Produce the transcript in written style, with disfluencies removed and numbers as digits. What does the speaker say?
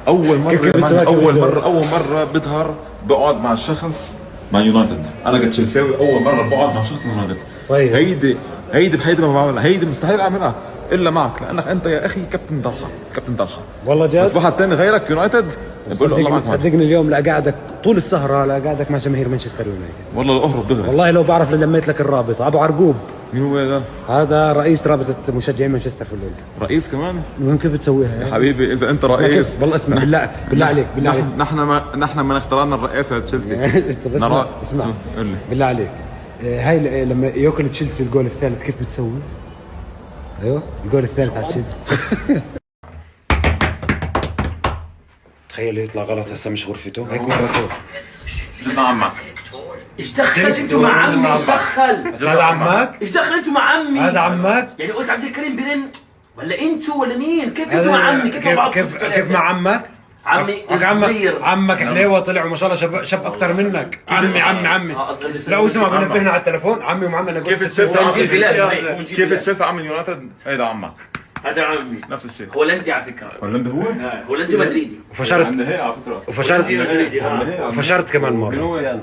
اول مره بظهر بقعد مع الشخص مع يونايتد. انا كتشيلساوي اول مره بقعد مع شخص من يونايتد. طيب هيدي بحياتي ما بعملها، هيدي مستحيل اعملها الا معك، لانك انت يا اخي كابتن ضلحه، كابتن ضلحه والله جد. بس واحد ثاني غيرك يونايتد بقول له الله معك. صدقني اليوم لا قاعدك طول السهره لا قاعدك مع جماهير مانشستر يونايتد. والله اهرب دغري. والله لو بعرف لميت لك الرابط ابو عرقوب. مين هو ده؟ هذا رئيس رابطه مشجعين مانشستر في الليل. رئيس كمان؟ المهم كيف بتسويها يا حبيبي اذا انت رئيس والله اسمع بالله عليك نحن ما اخترنا الرئاسه لتشيلسي. اسمع بالله عليك، هاي لما ياكل تشيلسي الجول الثالث كيف بتسوي؟ ايوه الجول الثالث على تشيلسي. تخيل يطلع غلط هسه مش غرفته هيك مره صار. زدنا عمك. ايش دخل انتوا مع عمي؟ ايش دخل؟ هذا عمك؟ ايش دخل انتوا مع عمي؟ هذا عمك؟ يعني قلت عبد الكريم برن ولا انتوا ولا مين؟ كيف انتوا مع عمي؟ كيف مع بعض؟ كيف مع عمك؟ عمي صغير. عمك حليوه طلع وما شاء الله شاب اكثر منك. عمي لا اسمع بنبهنا على التلفون عمي ومعمي. كيف تشيلسي عمل يونايتد؟ هيدا عمك. هذا عمي نفس الشيء. هولندي على فكره. هولندي هو؟ هولندي مدريدي. وفشرت هي على فكره. وفشرت كمان مره.